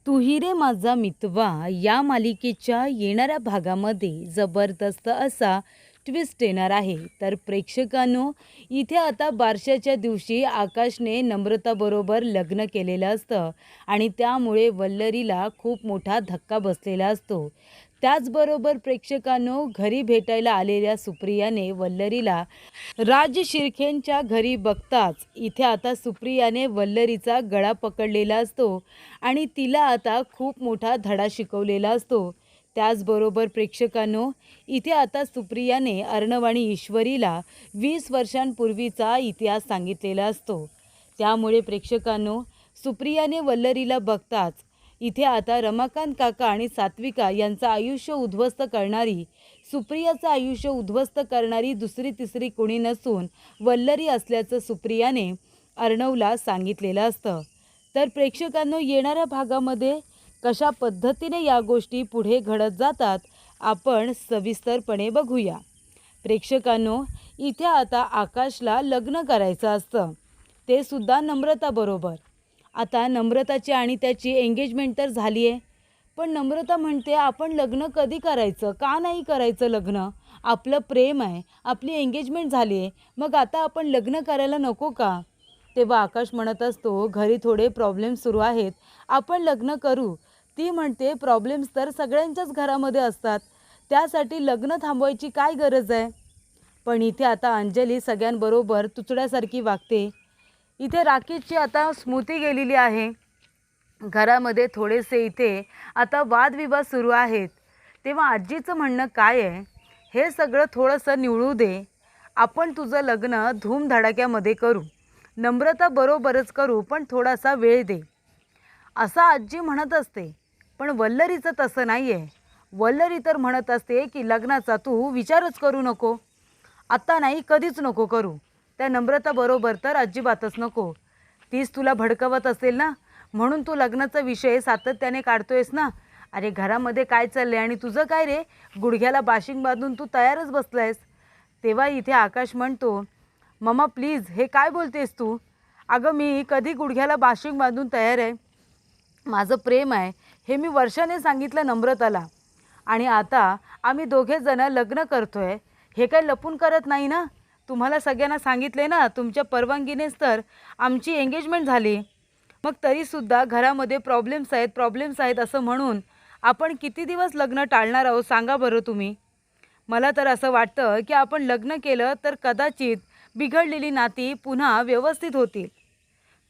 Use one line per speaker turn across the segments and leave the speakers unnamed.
तू ही रे माझा मितवा या मालिकेच्या येणाऱ्या भागामध्ये जबरदस्त असा ट्विस्ट येणार आहे. तर प्रेक्षकांनो, इथे आता बारशाच्या दिवशी आकाशने नम्रताबरोबर लग्न केलेलं असतं आणि त्यामुळे वल्लरीला खूप मोठा धक्का बसलेला असतो. त्याचबरोबर प्रेक्षकांनो, घरी भेटायला आलेल्या सुप्रियाने वल्लरीला राज शिर्केंच्या घरी बघताच इथे आता सुप्रियाने वल्लरीचा गळा पकडलेला असतो आणि तिला आता खूप मोठा धडा शिकवलेला असतो. त्याचबरोबर प्रेक्षकांनो, इथे आता सुप्रियाने अर्णव आणि ईश्वरीला 20 वर्षांपूर्वीचा इतिहास सांगितलेला असतो. त्यामुळे प्रेक्षकांनो, सुप्रियाने वल्लरीला बघताच इथे आता रमाकांत काका आणि सात्विका यांचं आयुष्य उद्ध्वस्त करणारी, सुप्रियाचं आयुष्य उद्ध्वस्त करणारी दुसरी तिसरी कोणी नसून वल्लरी असल्याचं सुप्रियाने अर्णवला सांगितलेलं असतं. तर प्रेक्षकांनो, येणाऱ्या भागामध्ये कशा पद्धतीने या गोष्टी पुढे घडत जातात आपण सविस्तरपणे बघूया. प्रेक्षकांनो, इथे आता आकाशला लग्न करायचं असतं, ते सुद्धा नम्रताबरोबर. आता नम्रताची आणि त्याची एंगेजमेंट तर झाली आहे, पण नम्रता म्हणते आपण लग्न कधी करायचं, का नाही करायचं लग्न, आपलं प्रेम आहे, आपली एंगेजमेंट झाली आहे, मग आता आपण लग्न करायला नको का. तेव्हा आकाश म्हणत असतो घरी थोडे प्रॉब्लेम सुरू आहेत, आपण लग्न करू. ती म्हणते प्रॉब्लेम्स तर सगळ्यांच्याच घरामध्ये असतात, त्यासाठी लग्न थांबवायची काय गरज आहे. पण इथे आता अंजली सगळ्यांबरोबर तुचड्यासारखी वागते. इथे राकेशची आता स्मृती गेलेली आहे. घरामध्ये थोडेसे इथे आता वादविवाद सुरू आहेत. तेव्हा आजीचं म्हणणं काय आहे, हे सगळं थोडंसं निवळू दे, आपण तुझं लग्न धूमधडाक्यामध्ये करू, नम्रता बरोबरच करू, पण थोडासा वेळ दे, असं आजी म्हणत असते. पण वल्लरीचं तसं नाही आहे. वल्लरी तर म्हणत असते की लग्नाचा तू विचारच करू नको, आत्ता नाही, कधीच नको करू. त्या नम्रताबरोबर तर अजिबातच नको. तीच तुला भडकवत असेल ना, म्हणून तू लग्नाचा विषय सातत्याने काढतोयस ना. अरे घरामध्ये काय चाललं आहे आणि तुझं काय रे, गुडघ्याला बाशिंग बांधून तू तयारच बसलायस. तेव्हा इथे आकाश म्हणतो, मम्मा प्लीज, हे काय बोलतेस तू. अगं मी कधी गुडघ्याला बाशिंग बांधून तयार आहे, माझं प्रेम आहे हे मी वर्षाने सांगितलं नम्रताला, आणि आता आम्ही दोघेजणं लग्न करतोय, हे काय लपून करत नाही ना. तुम्हाला सगळ्यांना सांगितले ना, तुमच्या परवानगीनेच तर आमची एंगेजमेंट झाली. मग तरीसुद्धा घरामध्ये प्रॉब्लेम्स आहेत असं म्हणून आपण किती दिवस लग्न टाळणार आहोत सांगा बरं तुम्ही. मला तर असं वाटतं की आपण लग्न केलं तर कदाचित बिघडलेली नाती पुन्हा व्यवस्थित होतील.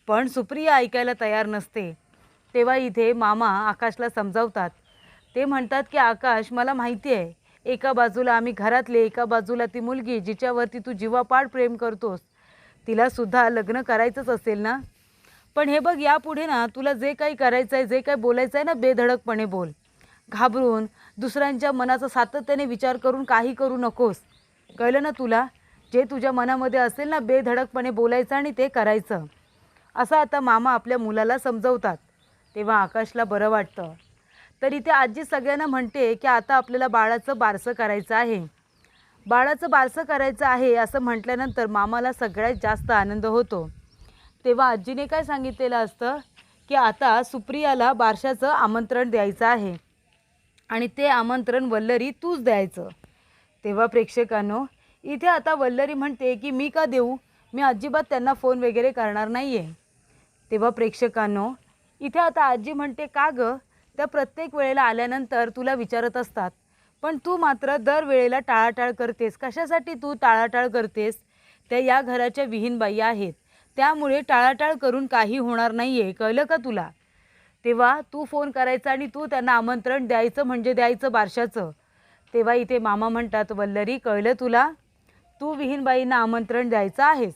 पण सुप्रिया ऐकायला तयार नसते. तेव्हा इथे मामा आकाशला समजावतात. ते म्हणतात की आकाश, मला माहिती आहे, एका बाजूला आम्ही घरातले, एका बाजूला ती मुलगी जिच्यावरती तू जीवापाड प्रेम करतोस, तिलासुद्धा लग्न करायचंच असेल ना. पण हे बघ, यापुढे ना तुला जे काही करायचं आहे, जे काही बोलायचं आहे ना, बेधडकपणे बोल. घाबरून दुसऱ्यांच्या मनाचा सातत्याने विचार करून काही करू नकोस, कळलं ना तुला. जे तुझ्या मनामध्ये असेल ना, बेधडकपणे बोलायचं आणि ते करायचं, असं आता मामा आपल्या मुलाला समजवतात. तेव्हा आकाशला बरं वाटतं. तर इथे आजी सगळ्यांना म्हणते की आता आपल्याला बाळाचं बारसं करायचं आहे. बाळाचं बारसं करायचं आहे असं म्हटल्यानंतर मामाला सगळ्यात जास्त आनंद होतो. तेव्हा आजीने काय सांगितलेलं असतं की आता सुप्रियाला बारशाचं आमंत्रण द्यायचं आहे आणि ते आमंत्रण वल्लरी तूच द्यायचं. तेव्हा प्रेक्षकांनो, इथे आता वल्लरी म्हणते की मी का देऊ, मी अजिबात त्यांना फोन वगैरे करणार नाही आहे. तेव्हा प्रेक्षकांनो, इथे आता आजी म्हणते का गं, त्या प्रत्येक वेळेला आल्यानंतर तुला विचारत असतात, पण तू मात्र दरवेळेला टाळाटाळ करतेस. कशासाठी तू टाळाटाळ करतेस, त्या या घराच्या विहीनबाई आहेत, त्यामुळे टाळाटाळ करून काही होणार नाही आहे, कळलं का तुला. तेव्हा तू फोन करायचा आणि तू त्यांना आमंत्रण द्यायचं म्हणजे द्यायचं बारशाचं. तेव्हा इथे मामा म्हणतात, वल्लरी कळलं तुला, तू विहीनबाईंना आमंत्रण द्यायचं आहेस.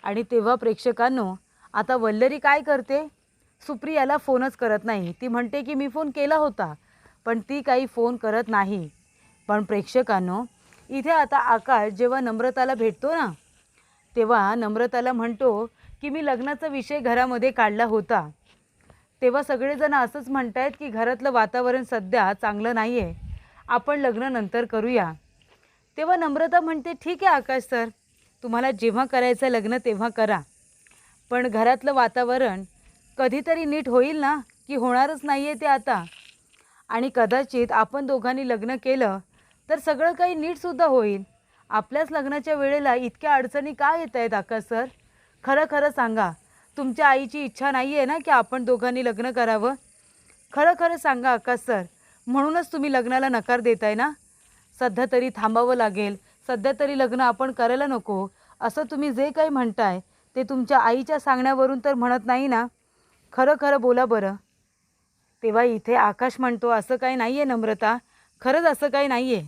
आणि तेव्हा प्रेक्षकांनो, आता वल्लरी काय करते, सुप्रियाला फोनच करत नाही. ती म्हणते की मी फोन केला होता, पण ती काही फोन करत नाही. पण प्रेक्षकांनो, इथे आता आकाश जेव्हा नम्रताला भेटतो ना, तेव्हा नम्रताला म्हणतो की मी लग्नाचा विषय घरामध्ये काढला होता. तेव्हा सगळेजण असंच म्हणतायत की घरातलं वातावरण सध्या चांगलं नाही आहे, आपण लग्न नंतर करूया. तेव्हा नम्रता म्हणते ठीक आहे आकाश सर, तुम्हाला जेव्हा करायचं लग्न तेव्हा करा, पण घरातलं वातावरण कधीतरी नीट होईल ना, की होणारच नाही आहे ते आता. आणि कदाचित आपण दोघांनी लग्न केलं तर सगळं काही नीटसुद्धा होईल. आपल्याच लग्नाच्या वेळेला इतक्या अडचणी का येत आहेत आकाश सर? खरं खरं सांगा, तुमच्या आईची इच्छा नाही आहे ना की आपण दोघांनी लग्न करावं? खरं खरं सांगा आकाश सर, म्हणूनच तुम्ही लग्नाला नकार देताय ना? सध्या तरी थांबावं लागेल, सध्या तरी लग्न आपण करायला नको, असं तुम्ही जे काही म्हणताय ते तुमच्या आईच्या सांगण्यावरून तर म्हणत नाही ना? खरं खरं बोला बरं. तेव्हा इथे आकाश म्हणतो, असं काही नाही आहे नम्रता, खरंच असं काही नाही आहे.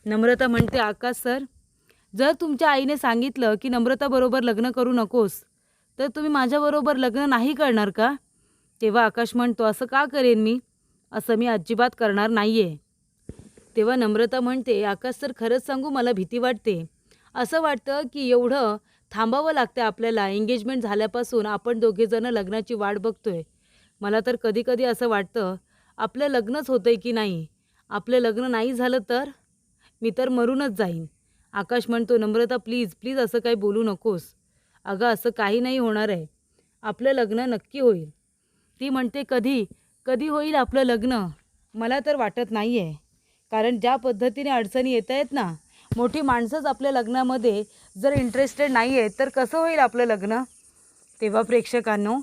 नम्रता म्हणते, आकाश सर, जर तुमच्या आईने सांगितलं की नम्रताबरोबर लग्न करू नकोस, तर तुम्ही माझ्याबरोबर लग्न नाही करणार का? तेव्हा आकाश म्हणतो, असं का करेन मी? असं मी अजिबात करणार नाही आहे. तेव्हा नम्रता म्हणते, आकाश सर, खरंच सांगू, मला भीती वाटते. असं वाटतं की एवढं थांबावं लागतं आपल्याला. एंगेजमेंट झाल्यापासून आपण दोघेजणं लग्नाची वाट बघतोय. मला तर कधी कधी असं वाटतं आपलं लग्नच होतं आहे की नाही. आपलं लग्न नाही झालं तर मी तर मरूनच जाईन. आकाश म्हणतो, नम्रता प्लीज प्लीज असं काही बोलू नकोस. अगं असं काही नाही होणार आहे, आपलं लग्न नक्की होईल. ती म्हणते, कधी कधी होईल आपलं लग्न? मला तर वाटत नाही आहे, कारण ज्या पद्धतीने अडचणी येत आहेत ना, मोठी माणसंच आपल्या लग्नामध्ये जर इंटरेस्टेड नाही आहेत तर कसं होईल आपलं लग्न? तेव्हा प्रेक्षकांनो,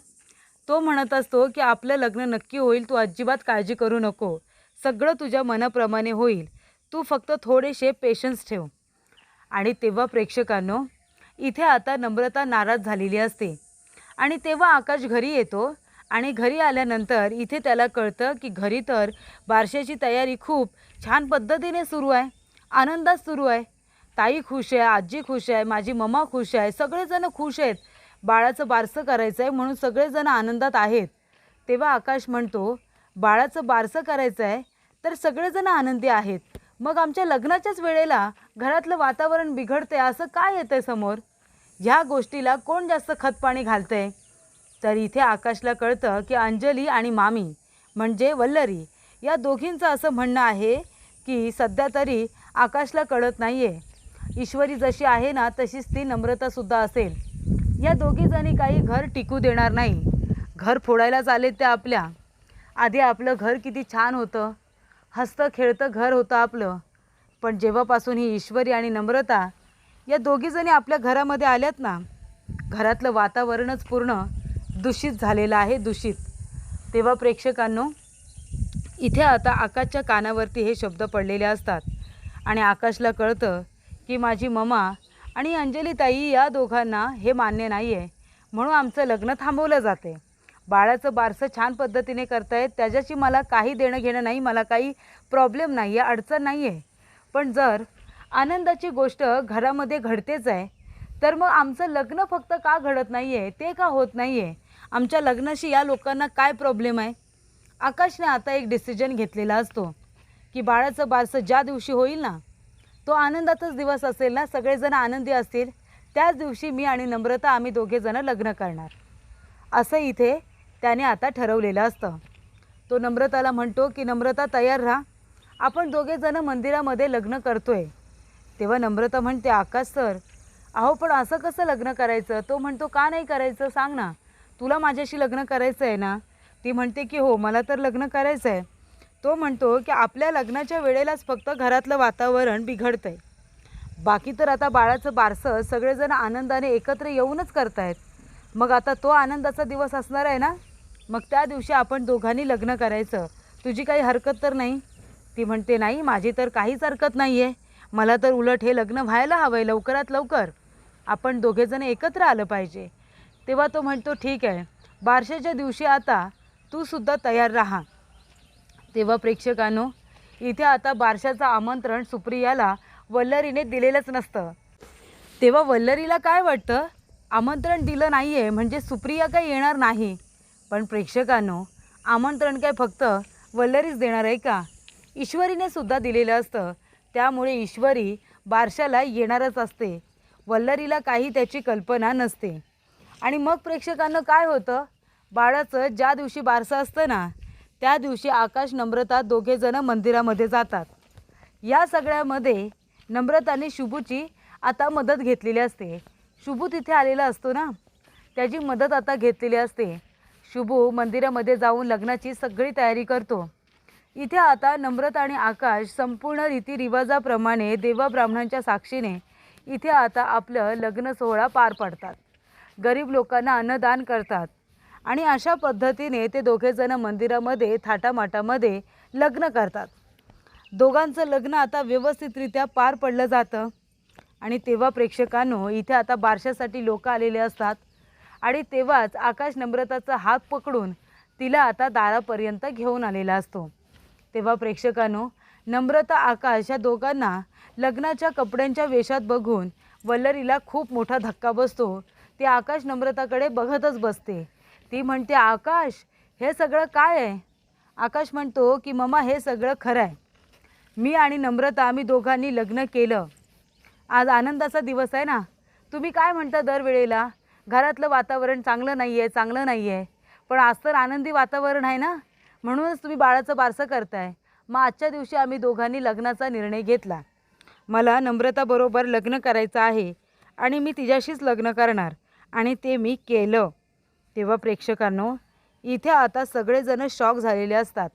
तो म्हणत असतो की आपलं लग्न नक्की होईल, तू अजिबात काळजी करू नको, सगळं तुझ्या मनाप्रमाणे होईल, तू फक्त थोडेसे पेशन्स ठेव. आणि तेव्हा प्रेक्षकांनो, इथे आता नम्रता नाराज झालेली असते. आणि तेव्हा आकाश घरी येतो आणि घरी आल्यानंतर इथे त्याला कळतं की घरी तर बारशाची तयारी खूप छान पद्धतीने सुरू आहे, आनंदात सुरू आहे. ताई खुश आहे, आजी खुश आहे, माझी मम्मा खुश आहे, सगळेजण खुश आहेत. बाळाचं बारसं करायचं आहे म्हणून सगळेजण आनंदात आहेत. तेव्हा आकाश म्हणतो, बाळाचं बारसं करायचं आहे तर सगळेजण आनंदी आहेत, मग आमच्या लग्नाच्याच वेळेला घरातलं वातावरण बिघडते असं काय येतं आहे समोर? ह्या गोष्टीला कोण जास्त खतपाणी घालतं आहे? तर इथे आकाशला कळतं की अंजली आणि मामी म्हणजे वल्लरी या दोघींचं असं म्हणणं आहे की सध्या तरी आकाशला कळत नाही आहे, ईश्वरी जशी आहे ना तशीच ती नम्रतासुद्धा असेल. या दोघीजणी काही घर टिकू देणार नाही. घर फोडायलाच आले त्या आपल्या. आधी आपलं घर किती छान होतं, हसतं खेळतं घर होतं आपलं. पण जेव्हापासून ही ईश्वरी आणि नम्रता या दोघीजणी आपल्या घरामध्ये आल्यात ना, घरातलं वातावरणच पूर्ण दूषित झालेलं आहे, दूषित. तेव्हा प्रेक्षकांनो, इथे आता आकाशच्या कानावरती हे शब्द पडलेले असतात आणि आकाशला कळतं की माझी मम्मा आणि अंजलीताई या दोघांना हे मान्य नाही आहे, म्हणून आमचं लग्न थांबवलं जाते. बाळाचं बारसं छान पद्धतीने करतायत, त्याच्याशी मला काही देणं घेणं नाही, मला काही प्रॉब्लेम नाही आहे, अडचण नाही आहे. पण जर आनंदाची गोष्ट घरामध्ये घडतेच आहे तर मग आमचं लग्न फक्त का घडत नाही आहे, ते का होत नाही आहे? आमच्या लग्नाशी या लोकांना काय प्रॉब्लेम आहे? आकाशने आता एक डिसिजन घेतलेला असतो की बाळाचं बारसं ज्या दिवशी होईल ना, तो आनंदाचाच दिवस असेल ना, सगळेजण आनंदी असतील, त्याच दिवशी मी आणि नम्रता आम्ही दोघेजणं लग्न करणार, असं इथे त्याने आता ठरवलेलं असतं. तो नम्रताला म्हणतो की नम्रता तयार राहा, आपण दोघेजणं मंदिरामध्ये लग्न करतोय. तेव्हा नम्रता म्हणते, आकाश सर, अहो पण असं कसं लग्न करायचं? तो म्हणतो, का नाही करायचं सांग ना, तुला माझ्याशी लग्न करायचं आहे ना? ती म्हणते की हो, मला तर लग्न करायचं आहे. तो म्हणतो की आपल्या लग्नाच्या वेळेलाच फक्त घरातलं वातावरण बिघडतं आहे, बाकी तर आता बाळाचं बारसं सगळेजण आनंदाने एकत्र येऊनच करतायत. मग आता तो आनंदाचा दिवस असणार आहे ना, मग त्या दिवशी आपण दोघांनी लग्न करायचं, तुझी काही हरकत तर नाही? ती म्हणते, नाही, माझी तर काहीच हरकत नाही आहे, मला तर उलट हे लग्न व्हायला हवं आहे, लवकरात लवकर आपण दोघेजण एकत्र आलं पाहिजे. तेव्हा तो म्हणतो, ठीक आहे, बारशाच्या दिवशी आता तू सुद्धा तयार राहा. तेव्हा प्रेक्षकांनो, इथे आता बारशाचं आमंत्रण सुप्रियाला वल्लरीने दिलेलंच नसतं. तेव्हा वल्लरीला काय वाटतं, आमंत्रण दिलं नाही आहे म्हणजे सुप्रिया काही येणार नाही. पण प्रेक्षकांनो, आमंत्रण काय फक्त वल्लरीच देणार आहे का? ईश्वरीने सुद्धा दिलेलं असतं, त्यामुळे ईश्वरी बारशाला येणारच असते, वल्लरीला काही त्याची कल्पना नसते. आणि मग प्रेक्षकांना काय होतं, बाळाचं ज्या दिवशी बारसं असतं ना, त्या दिवशी आकाश नम्रता दोघेजणं मंदिरामध्ये जातात. या सगळ्यामध्ये नम्रताने शुभूची आता मदत घेतलेली असते. शुभू तिथे आलेला असतो ना, त्याची मदत आता घेतलेली असते. शुभू मंदिरामध्ये जाऊन लग्नाची सगळी तयारी करतो. इथे आता नम्रता आणि आकाश संपूर्ण रीतिरिवाजाप्रमाणे देवा ब्राह्मणांच्या साक्षीने इथे आता आपलं लग्न सोहळा पार पाडतात. गरीब लोकांना अन्नदान करतात आणि अशा पद्धतीने ते दोघेजण मंदिरामध्ये थाटामाटामध्ये लग्न करतात. दोघांचं लग्न आता व्यवस्थितरित्या पार पडलं जातं. आणि तेव्हा प्रेक्षकांनो इथे आता बारशासाठी लोक आलेले असतात आणि तेव्हाच आकाश नम्रताचा हात पकडून तिला आता दारापर्यंत घेऊन आलेला असतो. तेव्हा प्रेक्षकांनो नम्रता आकाश या दोघांना लग्नाच्या कपड्यांच्या वेशात बघून वल्लरीला खूप मोठा धक्का बसतो. ती आकाश नम्रताकडे बघतच बसते. ती म्हणते, आकाश हे सगळं काय आहे? आकाश म्हणतो की मम्मा हे सगळं खरं आहे. मी आणि नम्रता आम्ही दोघांनी लग्न केलं. आज आनंदाचा दिवस आहे ना. तुम्ही काय म्हणता दरवेळेला घरातलं वातावरण चांगलं नाही आहे. पण आज तर आनंदी वातावरण आहे ना, म्हणूनच तुम्ही बाळाचं बारसं करताय. मग आजच्या दिवशी आम्ही दोघांनी लग्नाचा निर्णय घेतला. मला नम्रताबरोबर लग्न करायचं आहे आणि मी तिच्याशीच लग्न करणार आणि ते मी केलं. तेव्हा प्रेक्षकांनो इथे आता सगळेजण शॉक झालेले असतात.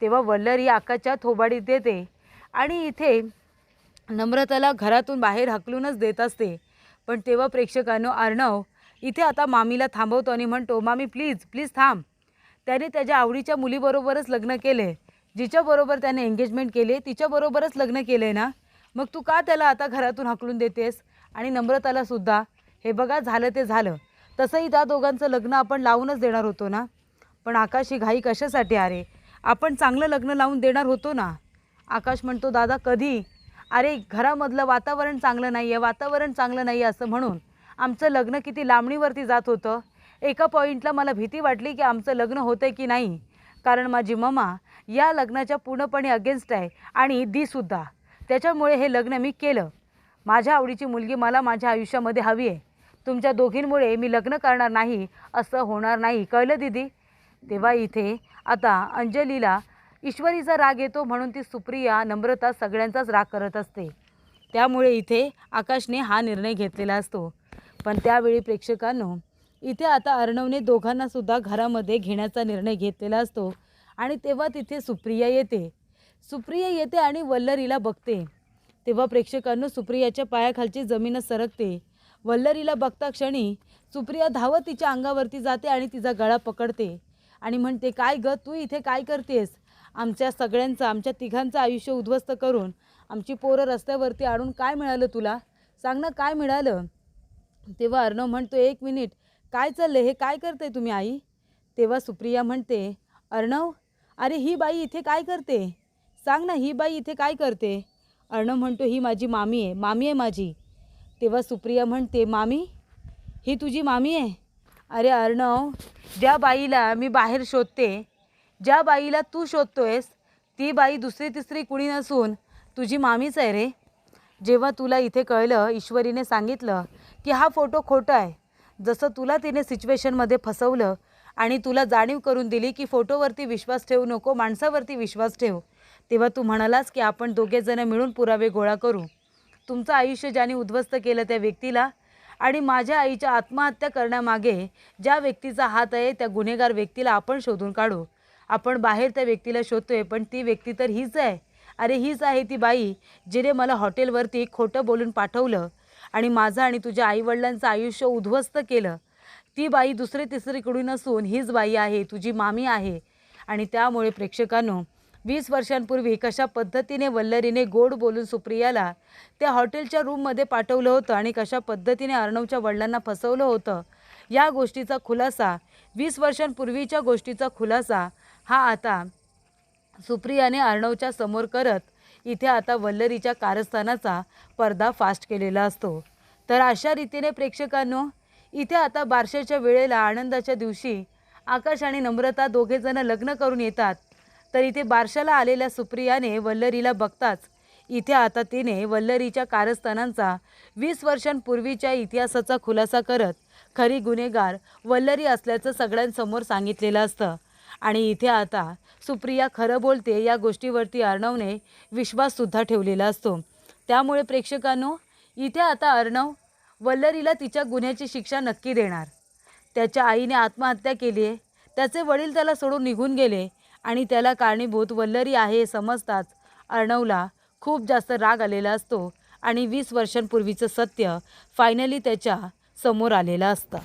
तेव्हा वल्लरी आकाशच्या थोबाडीत येते आणि इथे नम्रताला घरातून बाहेर हाकलूनच देत असते. पण तेव्हा प्रेक्षकांनो अर्णव इथे आता मामीला थांबवतो आणि म्हणतो, मामी प्लीज थांब. त्याने त्याच्या आवडीच्या मुलीबरोबरच लग्न केले. जिच्याबरोबर त्याने एंगेजमेंट केले तिच्याबरोबरच लग्न केले ना. मग तू का त्याला आता घरातून हाकलून देतेस? आणि नम्रताला सुद्धा हे बघा झालं ते झालं. तसंही त्या दोघांचं लग्न आपण लावूनच देणार होतो ना. पण आकाश ही घाई कशासाठी? अरे आपण चांगलं लग्न लावून देणार होतो ना. आकाश म्हणतो, दादा कधी? अरे घरामधलं वातावरण चांगलं नाही आहे असं म्हणून आमचं लग्न किती लांबणीवरती जात होतं. एका पॉईंटला मला भीती वाटली की आमचं लग्न होतं की नाही, कारण माझी मम्मा या लग्नाच्या पूर्णपणे अगेन्स्ट आहे आणि दीसुद्धा. त्याच्यामुळे हे लग्न मी केलं. माझ्या आवडीची मुलगी मला माझ्या आयुष्यामध्ये हवी आहे. तुमच्या दोघींमुळे मी लग्न करणार नाही असं होणार नाही, कळलं दीदी? तेव्हा इथे आता अंजलीला ईश्वरीचा राग येतो म्हणून ती सुप्रिया नम्रता सगळ्यांचाच राग करत असते. त्यामुळे इथे आकाशने हा निर्णय घेतलेला असतो. पण त्यावेळी प्रेक्षकांनो इथे आता अर्णवने दोघांनासुद्धा घरामध्ये घेण्याचा निर्णय घेतलेला असतो. आणि तेव्हा तिथे सुप्रिया येते आणि वल्लरीला बघते. तेव्हा प्रेक्षकांनो सुप्रियाच्या पायाखालची जमीनच सरकते. वल्लरीला बघता क्षणी सुप्रिया धावत तिच्या अंगावरती जाते आणि तिचा गळा पकडते आणि म्हणते, काय ग तू इथे काय करतेस? आमच्या तिघांचं आयुष्य उद्ध्वस्त करून आमची पोरं रस्त्यावरती आणून काय मिळालं तुला? सांग ना काय मिळालं? तेव्हा अर्णव म्हणतो, एक मिनिट काय चाललं, हे काय करते तुम्ही आई? तेव्हा सुप्रिया म्हणते, अर्णव अरे ही बाई इथे काय करते? सांग ना ही बाई इथे काय करते? अर्णव म्हणतो, ही माझी मामी आहे माझी. तेव्हा सुप्रिया म्हणते, मामी? ही तुझी मामी आहे? अरे अर्णव, ज्या बाईला मी बाहेर शोधते, ज्या बाईला तू शोधतोयस ती बाई दुसरी तिसरी कुणी नसून तुझी मामीच आहे रे. जेव्हा तुला इथे कळलं, ईश्वरीने सांगितलं की हा फोटो खोटा आहे, जसं तुला तिने सिच्युएशनमध्ये फसवलं आणि तुला जाणीव करून दिली की फोटोवरती विश्वास ठेवू नको, माणसावरती विश्वास ठेव, तेव्हा तू म्हणालास की आपण दोघेजण मिळून पुरावे गोळा करू. तुमचं आयुष्य ज्याने उद्ध्वस्त केलं त्या व्यक्तीला आणि माझ्या आईच्या आत्महत्या करण्यामागे ज्या व्यक्तीचा हात आहे त्या गुन्हेगार व्यक्तीला आपण शोधून काढू. आपण बाहेर त्या व्यक्तीला शोधतोय पण ती व्यक्ती तर हीच आहे. अरे हीच आहे ती बाई जिने मला हॉटेलवरती खोटं बोलून पाठवलं आणि माझं आणि तुझ्या आईवडिलांचं आयुष्य उद्ध्वस्त केलं. ती बाई दुसरी तिसरी कुणी नसून हीच बाई आहे, तुझी मामी आहे. आणि त्यामुळे प्रेक्षकांनो 20 वर्षांपूर्वी कशा पद्धतीने वल्लरीने गोड बोलून सुप्रियाला त्या हॉटेलच्या रूममध्ये पाठवलं होतं आणि कशा पद्धतीने अर्णवच्या वडिलांना फसवलं होतं, या गोष्टीचा खुलासा 20 वर्षांपूर्वीच्या गोष्टीचा खुलासा हा आता सुप्रियाने अर्णवच्या समोर करत इथे आता वल्लरीच्या कारस्थानाचा पर्दा फास्ट केलेला असतो. तर अशा रीतीने प्रेक्षकांनो इथे आता बारशाच्या वेळेला आनंदाच्या दिवशी आकाश आणि नम्रता दोघेजण लग्न करून येतात. तर इथे बारशाला आलेल्या सुप्रियाने वल्लरीला बघताच इथे आता तिने वल्लरीच्या कारस्थानांचा 20 वर्षांपूर्वीच्या इतिहासाचा खुलासा करत खरी गुन्हेगार वल्लरी असल्याचं सगळ्यांसमोर सांगितलेलं असतं. आणि इथे आता सुप्रिया खरं बोलते या गोष्टीवरती अर्णवने विश्वाससुद्धा ठेवलेला असतो. त्यामुळे प्रेक्षकांनो इथे आता अर्णव वल्लरीला तिच्या गुन्ह्याची शिक्षा नक्की देणार. त्याच्या आईने आत्महत्या केली आहे, त्याचे वडील त्याला सोडून निघून गेले आणि त्याला कारणीभूत वल्लरी आहे हे समजताच अर्णवला खूप जास्त राग आलेला असतो आणि 20 वर्षांपूर्वीचं सत्य फायनली त्याच्या समोर आलेलं असतं.